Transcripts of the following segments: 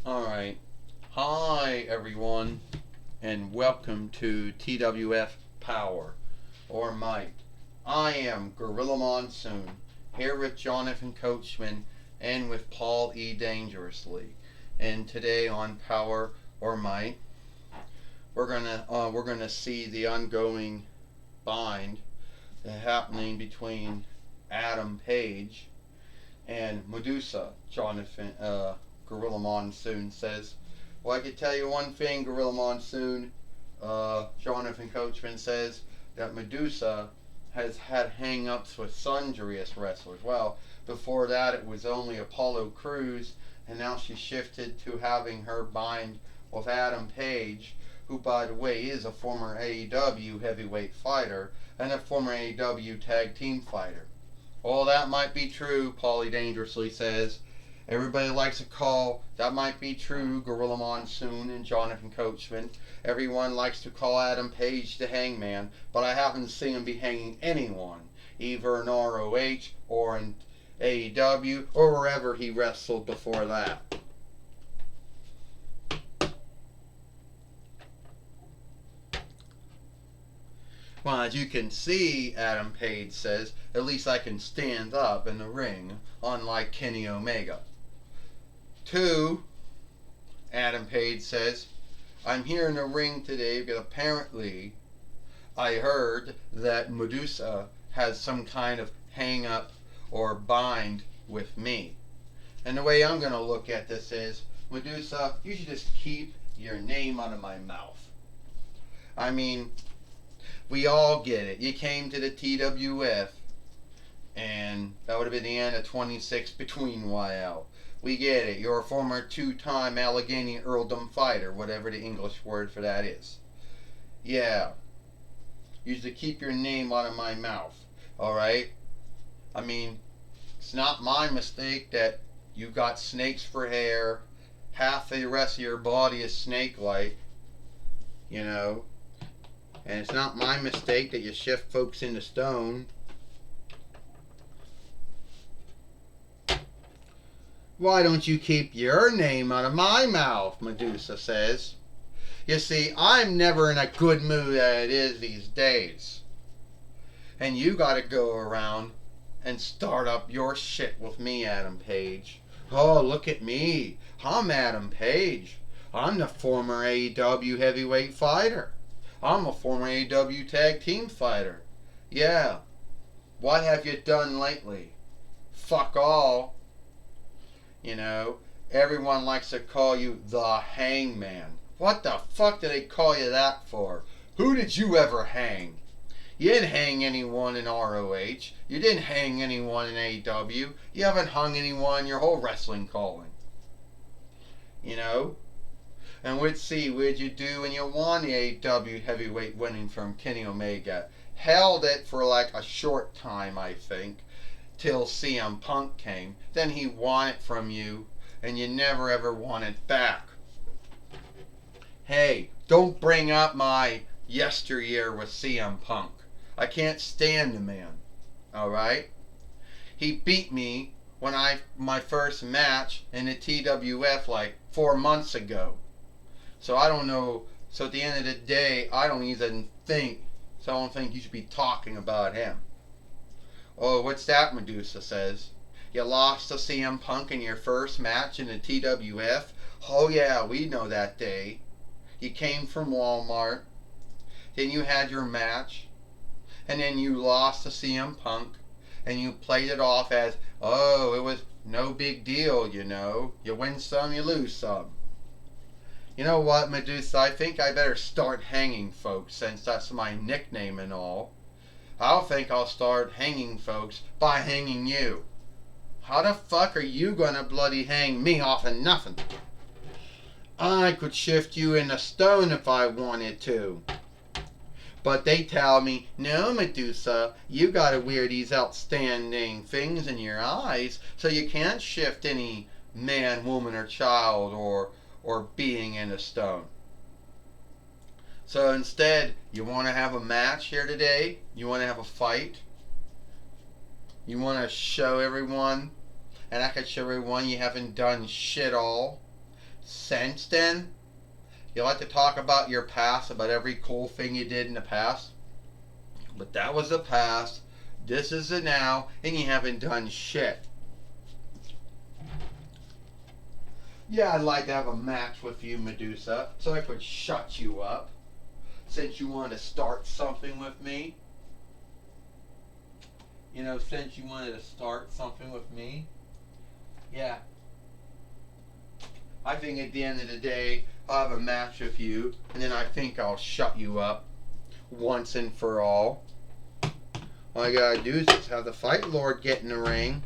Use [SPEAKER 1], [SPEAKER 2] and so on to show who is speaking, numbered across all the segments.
[SPEAKER 1] Alright. Hi, everyone, and welcome to TWF Power, or Might. I am Gorilla Monsoon, here with Jonathan Coachman and with Paul E. Dangerously. And today on Power or Might, we're gonna see the ongoing bind happening between Adam Page and Medusa. Gorilla Monsoon says, well, I could tell you one thing, Gorilla Monsoon. Jonathan Coachman says that Medusa has had hang-ups with sundriest wrestlers. Well, before that it was only Apollo Crews, and now she shifted to having her bind with Adam Page, who, by the way, is a former AEW heavyweight fighter and a former AEW tag team fighter. All that might be true, Paulie Dangerously says. Everybody likes a call. That might be true, Gorilla Monsoon and Jonathan Coachman. Everyone likes to call Adam Page the hangman, but I haven't seen him be hanging anyone, either in ROH or in AEW or wherever he wrestled before that. Well, as you can see, Adam Page says, at least I can stand up in the ring, unlike Kenny Omega. 2, Adam Page says, I'm here in the ring today because apparently I heard that Medusa has some kind of hang up or bind with me. And the way I'm going to look at this is, Medusa, you should just keep your name out of my mouth. I mean, we all get it. You came to the TWF, and that would have been the end of 26 between YL. We get it. You're a former 2-time Allegheny Earldom fighter, whatever the English word for that is. Yeah. You should keep your name out of my mouth. Alright? I mean, it's not my mistake that you got snakes for hair. Half the rest of your body is snake-like. You know? And it's not my mistake that you shift folks into stone. Why don't you keep your name out of my mouth, Medusa says. You see, I'm never in a good mood as it is these days. And you gotta go around and start up your shit with me, Adam Page. Oh, look at me. I'm Adam Page. I'm the former AEW heavyweight fighter. I'm a former AEW tag team fighter. Yeah. What have you done lately? Fuck all. You know, everyone likes to call you the hangman. What the fuck do they call you that for? Who did you ever hang? You didn't hang anyone in ROH. You didn't hang anyone in AEW. You haven't hung anyone in your whole wrestling calling. You know? And we'd see, what'd you do when you won the AEW heavyweight winning from Kenny Omega? Held it for like a short time, I think, till CM Punk came. Then he won it from you, and you never ever won it back. Hey, don't bring up my yesteryear with CM Punk. I can't stand the man. Alright? He beat me when my first match in the TWF like 4 months ago. So I don't know. So at the end of the day, I don't even think. So I don't think you should be talking about him. Oh, what's that, Medusa says? You lost to CM Punk in your first match in the TWF? Oh yeah, we know that day. You came from Walmart. Then you had your match. And then you lost to CM Punk. And you played it off as, oh, it was no big deal, you know. You win some, you lose some. You know what, Medusa? I think I better start hanging folks, since that's my nickname and all. I'll think I'll start hanging folks by hanging you. How the fuck are you gonna bloody hang me off of nothing? I could shift you in a stone if I wanted to. But they tell me, no, Medusa, you gotta wear these outstanding things in your eyes, so you can't shift any man, woman, or child, or being in a stone. So instead, you want to have a match here today? You want to have a fight? You want to show everyone, and I could show everyone you haven't done shit all since then. You like to talk about your past, about every cool thing you did in the past. But that was the past. This is the now, and you haven't done shit. Yeah, I'd like to have a match with you, Medusa, so I could shut you up. Since you want to start something with me. You know, since you wanted to start something with me. Yeah. I think at the end of the day, I'll have a match with you, and then I think I'll shut you up once and for all. All I gotta do is just have the Fight Lord get in the ring.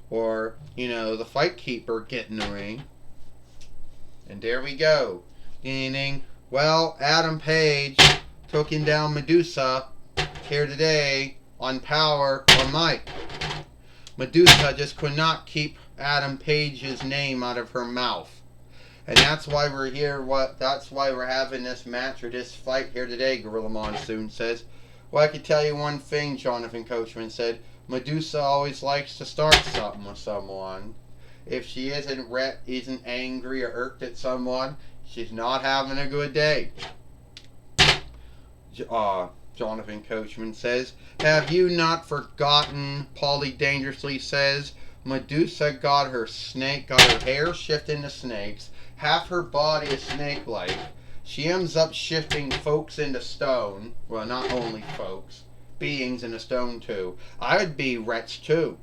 [SPEAKER 1] Or, you know, the Fight Keeper get in the ring. And there we go. Ding, ding. Well, Adam Page taking down Medusa here today on Powerrr or Mike. Medusa just could not keep Adam Page's name out of her mouth. And that's why we're here. That's why we're having this match or this fight here today, Gorilla Monsoon says. Well, I can tell you one thing, Jonathan Coachman said. Medusa always likes to start something with someone. If she isn't angry or irked at someone, she's not having a good day. Jonathan Coachman says, have you not forgotten, Paulie Dangerously says, Medusa got her hair shifting to snakes, half her body is snake-like. She ends up shifting folks into stone. Well, not only folks, beings into stone too. I'd be wretched too.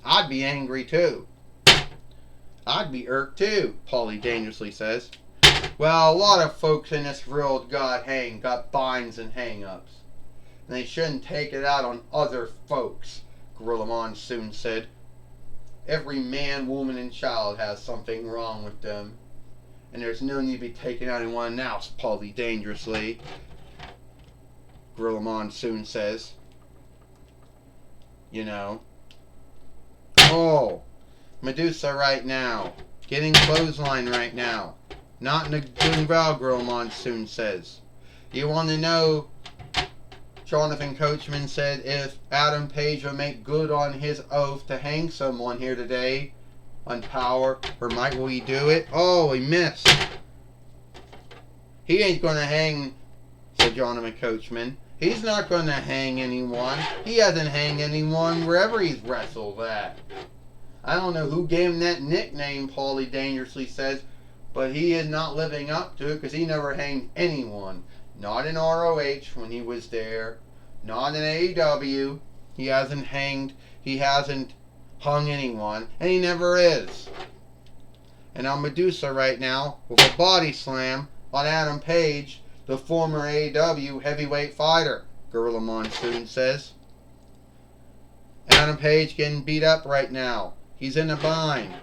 [SPEAKER 1] I'd be angry too. I'd be irked too, Paulie Dangerously says. Well, a lot of folks in this world got binds and hang-ups. And they shouldn't take it out on other folks, Gorilla Monsoon said. Every man, woman, and child has something wrong with them. And there's no need to be taken out on one else, Paulie Dangerously, Gorilla Monsoon says. You know. Oh, Medusa right now. Getting clothesline right now. Not in a good well, Gorilla Monsoon says. You want to know, Jonathan Coachman said, if Adam Page will make good on his oath to hang someone here today on Powerrr, or will he do it? Oh, he missed. He ain't going to hang, said Jonathan Coachman. He's not going to hang anyone. He hasn't hanged anyone wherever he's wrestled at. I don't know who gave him that nickname, Paulie Dangerously says, but he is not living up to it because he never hanged anyone. Not in ROH when he was there. Not in AEW. He hasn't hung anyone, and he never is. And on Medusa right now with a body slam on Adam Page, the former AEW heavyweight fighter, Gorilla Monsoon says. Adam Page getting beat up right now. He's in a bind,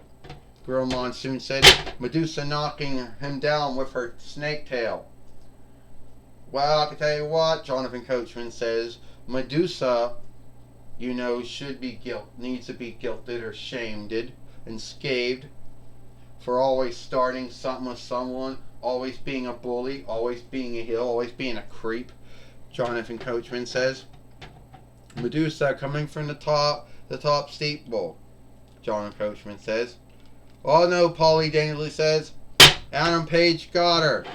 [SPEAKER 1] Gorilla Monsoon said. Medusa knocking him down with her snake tail. Well, I can tell you what, Jonathan Coachman says, Medusa, you know, needs to be guilted or shamed and scathed for always starting something with someone, always being a bully, always being a heel, always being a creep, Jonathan Coachman says. Medusa coming from the top steeple, Jonathan Coachman says. Oh no, Paulie Dangerously says, Adam Page got her.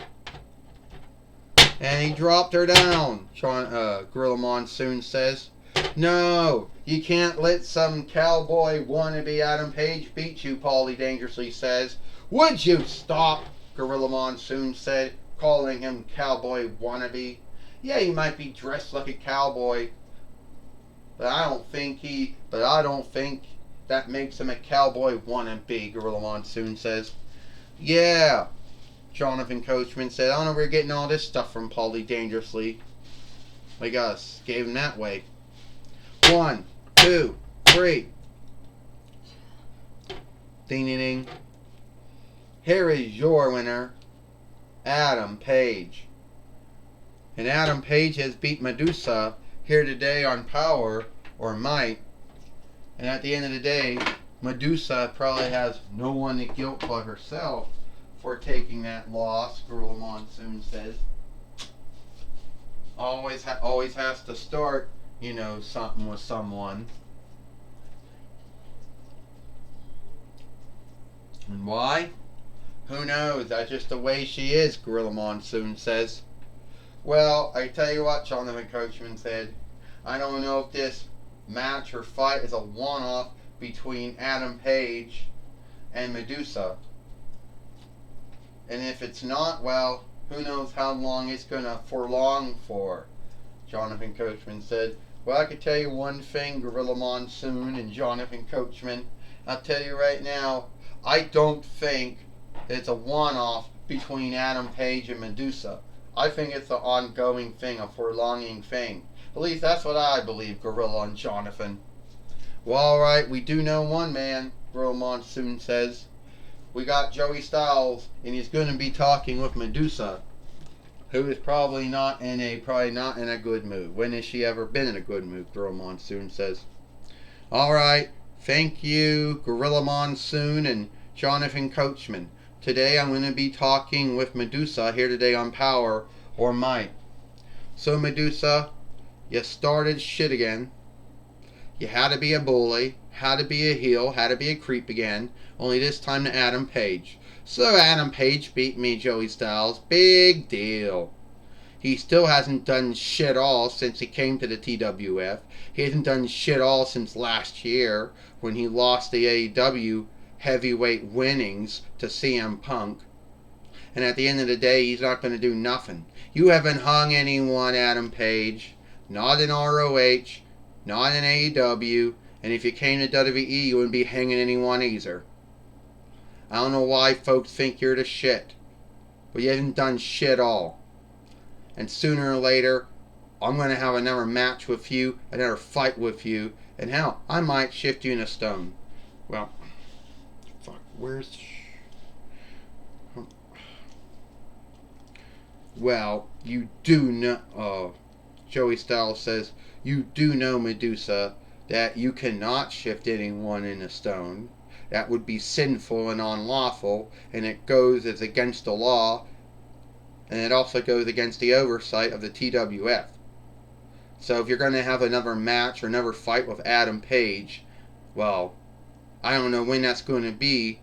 [SPEAKER 1] And he dropped her down, Gorilla Monsoon says. No, you can't let some cowboy wannabe Adam Page beat you, Paulie Dangerously says. Would you stop, Gorilla Monsoon said, calling him cowboy wannabe. Yeah, he might be dressed like a cowboy, but I don't think that makes him a cowboy wannabe, Gorilla Monsoon says. Yeah, Jonathan Coachman said, I don't know where you're getting all this stuff from, Paulie Dangerously. Like us, gave him that way. 1, 2, 3. Ding ding ding. Here is your winner, Adam Page. And Adam Page has beat Medusa here today on Powerrr or Might. And at the end of the day, Medusa probably has no one to guilt but herself for taking that loss, Gorilla Monsoon says. Always has to start something with someone. And why? Who knows? That's just the way she is, Gorilla Monsoon says. Well, I tell you what, Jonathan Coachman said, I don't know if this match or fight is a one-off between Adam Page and Medusa. And if it's not, well, who knows how long it's going to prolong for, Jonathan Coachman said. Well, I could tell you one thing, Gorilla Monsoon and Jonathan Coachman. I'll tell you right now, I don't think it's a one-off between Adam Page and Medusa. I think it's an ongoing thing, a prolonging thing. At least that's what I believe, Gorilla and Jonathan. Well, alright, we do know one man, Gorilla Monsoon says. We got Joey Styles, and he's going to be talking with Medusa, who is probably not in a good mood. When has she ever been in a good mood, Gorilla Monsoon says. Alright, thank you, Gorilla Monsoon and Jonathan Coachman. Today I'm going to be talking with Medusa here today on Power or Might. So Medusa, you started shit again. You had to be a bully, had to be a heel, had to be a creep again, only this time to Adam Page. So Adam Page beat me, Joey Styles. Big deal. He still hasn't done shit all since he came to the TWF. He hasn't done shit all since last year when he lost the AEW heavyweight winnings to CM Punk. And at the end of the day, he's not going to do nothing. You haven't hung anyone, Adam Page. Not in ROH, not in AEW, and if you came to WWE, you wouldn't be hanging anyone either. I don't know why folks think you're the shit, but you haven't done shit all. And sooner or later, I'm going to have another match with you, another fight with you, and hell, I might shift you in a stone. Well, fuck, where's... Well, you do know... Joey Styles says, you do know, Medusa, that you cannot shift anyone in a stone. That would be sinful and unlawful, and it goes as against the law, and it also goes against the oversight of the TWF. So if you're going to have another match or another fight with Adam Page, well, I don't know when that's going to be,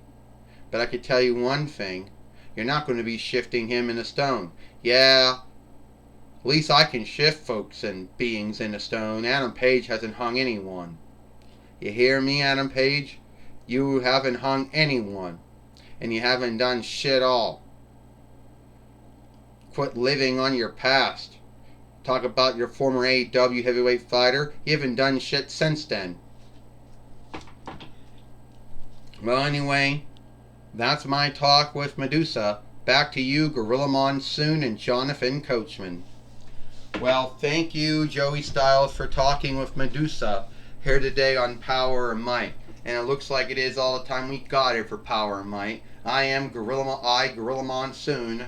[SPEAKER 1] but I could tell you one thing. You're not going to be shifting him in a stone. Yeah, at least I can shift folks and beings in a stone. Adam Page hasn't hung anyone. You hear me, Adam Page? You haven't hung anyone. And you haven't done shit all. Quit living on your past. Talk about your former AEW heavyweight fighter. You haven't done shit since then. Well, anyway, that's my talk with Medusa. Back to you, Gorilla Monsoon and Jonathan Coachman. Well, thank you, Joey Styles, for talking with Medusa here today on Power and Might. And it looks like it is all the time we got here for Power and Might. I am Gorilla Monsoon,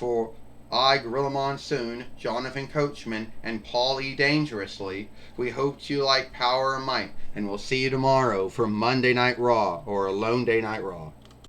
[SPEAKER 1] Gorilla Monsoon, Jonathan Coachman, and Paul E. Dangerously. We hope you like Power and Might, and we'll see you tomorrow for Monday Night Raw, or Alone Day Night Raw.